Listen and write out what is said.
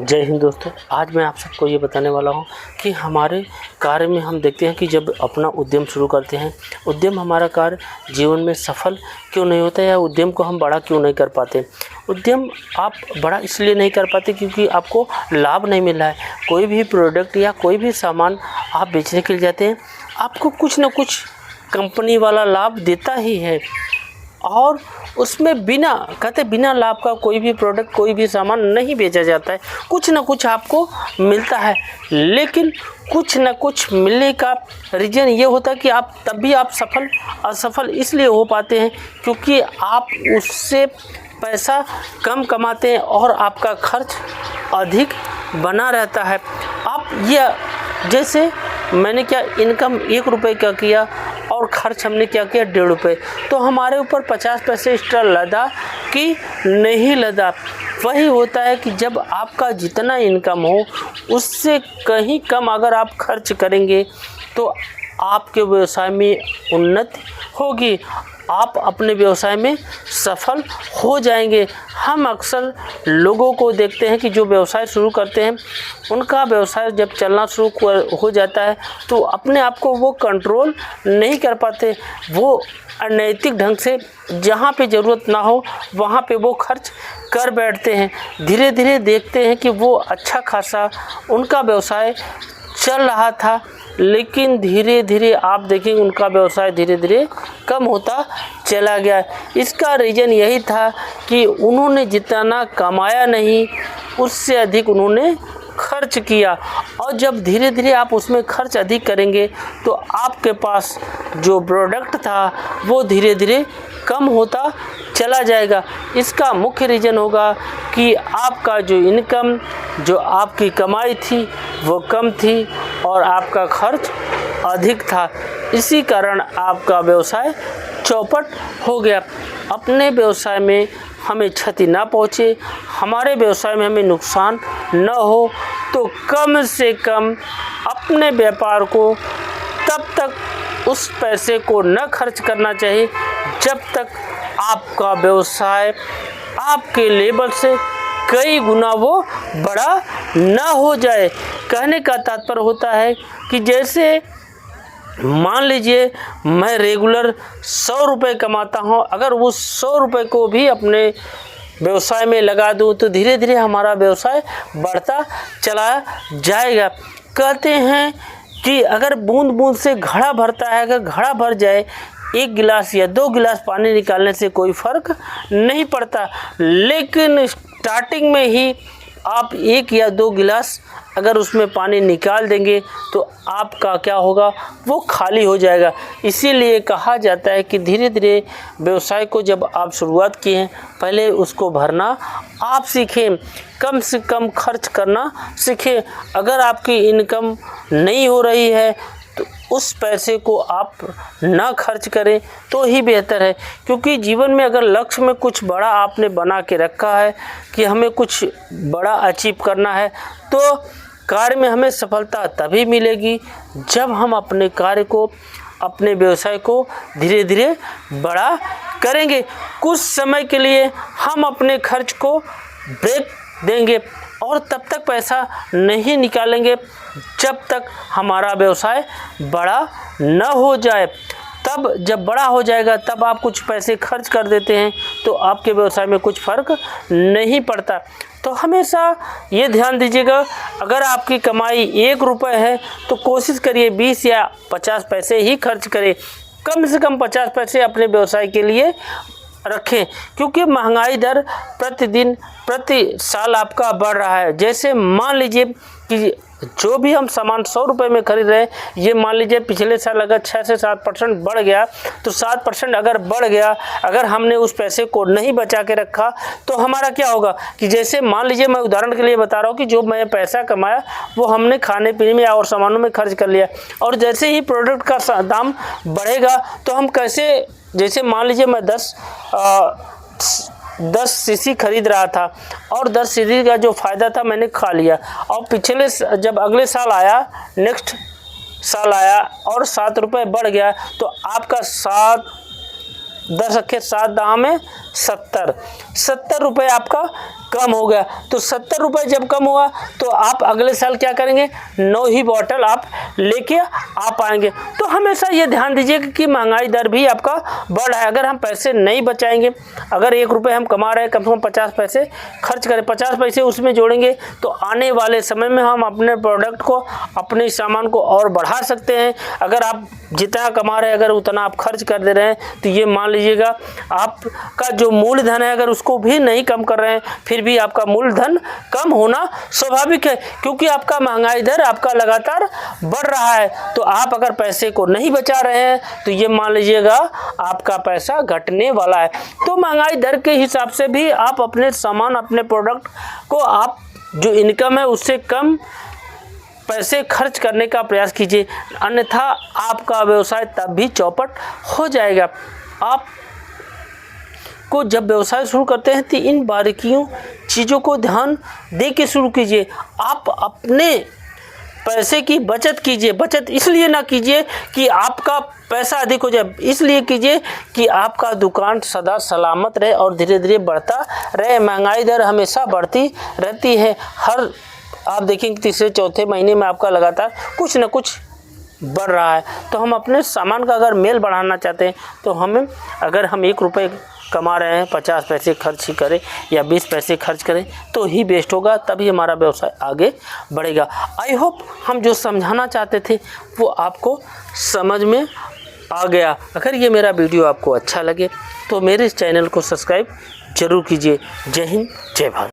जय हिंद दोस्तों। आज मैं आप सबको ये बताने वाला हूँ कि हमारे कार्य में हम देखते हैं कि जब अपना उद्यम शुरू करते हैं, उद्यम हमारा कार्य जीवन में सफल क्यों नहीं होता या उद्यम को हम बड़ा क्यों नहीं कर पाते। उद्यम आप बड़ा इसलिए नहीं कर पाते क्योंकि आपको लाभ नहीं मिल रहा है। कोई भी प्रोडक्ट या कोई भी सामान आप बेचने के लिए जाते हैं, आपको कुछ ना कुछ कंपनी वाला लाभ देता ही है और उसमें बिना लाभ का कोई भी प्रोडक्ट, कोई भी सामान नहीं बेचा जाता है। कुछ ना कुछ आपको मिलता है, लेकिन कुछ ना कुछ मिलने का रीज़न ये होता है कि आप तब भी आप असफल इसलिए हो पाते हैं क्योंकि आप उससे पैसा कम कमाते हैं और आपका खर्च अधिक बना रहता है। आप ये जैसे मैंने क्या इनकम 1 रुपये का किया और ख़र्च हमने क्या किया 1.5 रुपये, तो हमारे ऊपर 50 पैसे एक्स्ट्रा लदा कि नहीं लदा। वही होता है कि जब आपका जितना इनकम हो उससे कहीं कम अगर आप खर्च करेंगे तो आपके व्यवसाय में उन्नति होगी, आप अपने व्यवसाय में सफल हो जाएंगे। हम अक्सर लोगों को देखते हैं कि जो व्यवसाय शुरू करते हैं, उनका व्यवसाय जब चलना शुरू हो जाता है तो अपने आप को वो कंट्रोल नहीं कर पाते। वो अनैतिक ढंग से जहाँ पे ज़रूरत ना हो वहाँ पे वो खर्च कर बैठते हैं। धीरे धीरे देखते हैं कि वो अच्छा खासा उनका व्यवसाय चल रहा था, लेकिन धीरे धीरे आप देखेंगे उनका व्यवसाय धीरे धीरे कम होता चला गया। इसका रीज़न यही था कि उन्होंने जितना कमाया नहीं, उससे अधिक उन्होंने खर्च किया। और जब धीरे धीरे आप उसमें खर्च अधिक करेंगे तो आपके पास जो प्रोडक्ट था वो धीरे धीरे कम होता चला जाएगा। इसका मुख्य रीज़न होगा कि आपका जो इनकम, जो आपकी कमाई थी वो कम थी और आपका खर्च अधिक था। इसी कारण आपका व्यवसाय चौपट हो गया। अपने व्यवसाय में हमें क्षति ना पहुँचे, हमारे व्यवसाय में हमें नुकसान न हो, तो कम से कम अपने व्यापार को तब तक उस पैसे को न खर्च करना चाहिए जब तक आपका व्यवसाय आपके लेवल से कई गुना वो बड़ा न हो जाए। कहने का तात्पर्य होता है कि जैसे मान लीजिए मैं रेगुलर 100 रुपये कमाता हूँ, अगर वो 100 रुपये को भी अपने व्यवसाय में लगा दूँ तो धीरे धीरे हमारा व्यवसाय बढ़ता चला जाएगा। कहते हैं कि अगर बूंद बूंद से घड़ा भरता है, अगर घड़ा भर जाए 1 गिलास या 2 गिलास पानी निकालने से कोई फ़र्क नहीं पड़ता, लेकिन स्टार्टिंग में ही आप 1 या 2 गिलास अगर उसमें पानी निकाल देंगे तो आपका क्या होगा, वो खाली हो जाएगा। इसीलिए कहा जाता है कि धीरे धीरे व्यवसाय को जब आप शुरुआत किए हैं, पहले उसको भरना आप सीखें, कम से कम खर्च करना सीखें। अगर आपकी इनकम नहीं हो रही है तो उस पैसे को आप ना खर्च करें तो ही बेहतर है, क्योंकि जीवन में अगर लक्ष्य में कुछ बड़ा आपने बना के रखा है कि हमें कुछ बड़ा अचीव करना है, तो कार्य में हमें सफलता तभी मिलेगी जब हम अपने कार्य को, अपने व्यवसाय को धीरे धीरे बड़ा करेंगे। कुछ समय के लिए हम अपने खर्च को ब्रेक देंगे और तब तक पैसा नहीं निकालेंगे जब तक हमारा व्यवसाय बड़ा न हो जाए। तब जब बड़ा हो जाएगा तब आप कुछ पैसे खर्च कर देते हैं तो आपके व्यवसाय में कुछ फ़र्क नहीं पड़ता। तो हमेशा ये ध्यान दीजिएगा, अगर आपकी कमाई 1 रुपये है तो कोशिश करिए 20 या 50 पैसे ही खर्च करें। कम से कम 50 पैसे अपने व्यवसाय के लिए रखें, क्योंकि महंगाई दर प्रतिदिन प्रति साल आपका बढ़ रहा है। जैसे मान लीजिए कि जो भी हम सामान 100 रुपये में खरीद रहे हैं, ये मान लीजिए पिछले साल अगर 6 से 7% बढ़ गया, तो 7% अगर बढ़ गया, अगर हमने उस पैसे को नहीं बचा के रखा तो हमारा क्या होगा कि जैसे मान लीजिए, मैं उदाहरण के लिए बता रहा हूँ कि जो मैं पैसा कमाया वो हमने खाने पीने में और सामानों में खर्च कर लिया, और जैसे ही प्रोडक्ट का दाम बढ़ेगा तो हम कैसे, जैसे मान लीजिए मैं 10 सीसी खरीद रहा था और 10 सीसी का जो फ़ायदा था मैंने खा लिया, और पिछले जब अगले साल आया, नेक्स्ट साल आया और 7 रुपये बढ़ गया, तो आपका 7 10 रखे 7 दाम में 70 रुपये आपका कम हो गया। तो 70 रुपये जब कम हुआ तो आप अगले साल क्या करेंगे, 9 ही बॉटल आप लेके आ पाएंगे। तो हमेशा ये ध्यान दीजिएगा कि महंगाई दर भी आपका बढ़ रहा है। अगर हम पैसे नहीं बचाएंगे, अगर 1 रुपये हम कमा रहे हैं, कम से कम 50 पैसे खर्च करें, 50 पैसे उसमें जोड़ेंगे तो आने वाले समय में हम अपने प्रोडक्ट को, अपने सामान को और बढ़ा सकते हैं। अगर आप जितना कमा रहे हैं अगर उतना आप खर्च कर दे रहे हैं तो ये मान लीजिएगा आपका जो मूलधन है अगर उसको भी नहीं कम कर रहे हैं, फिर भी आपका मूलधन कम होना स्वाभाविक है, क्योंकि आपका महंगाई दर आपका लगातार बढ़ रहा है। तो आप अगर पैसे को नहीं बचा रहे हैं तो ये मान लीजिएगा आपका पैसा घटने वाला है। तो महंगाई दर के हिसाब से भी आप अपने सामान, अपने प्रोडक्ट को आप जो इनकम है उससे कम पैसे खर्च करने का प्रयास कीजिए, अन्यथा आपका व्यवसाय तब भी चौपट हो जाएगा। आप को जब व्यवसाय शुरू करते हैं तो इन बारीकियों चीज़ों को ध्यान दे के शुरू कीजिए। आप अपने पैसे की बचत कीजिए। बचत इसलिए ना कीजिए कि आपका पैसा अधिक हो जाए, इसलिए कीजिए कि आपका दुकान सदा सलामत रहे और धीरे धीरे बढ़ता रहे। महंगाई दर हमेशा बढ़ती रहती है। हर आप देखेंगे तीसरे चौथे महीने में आपका लगातार कुछ न कुछ बढ़ रहा है। तो हम अपने सामान का अगर मेल बढ़ाना चाहते हैं तो हमें, अगर हम 1 रुपये कमा रहे हैं, 50 पैसे खर्च ही करें या 20 पैसे खर्च करें तो ही बेस्ट होगा, तभी हमारा व्यवसाय आगे बढ़ेगा। आई होप हम जो समझाना चाहते थे वो आपको समझ में आ गया। अगर ये मेरा वीडियो आपको अच्छा लगे तो मेरे इस चैनल को सब्सक्राइब जरूर कीजिए। जय हिंद, जय भारत।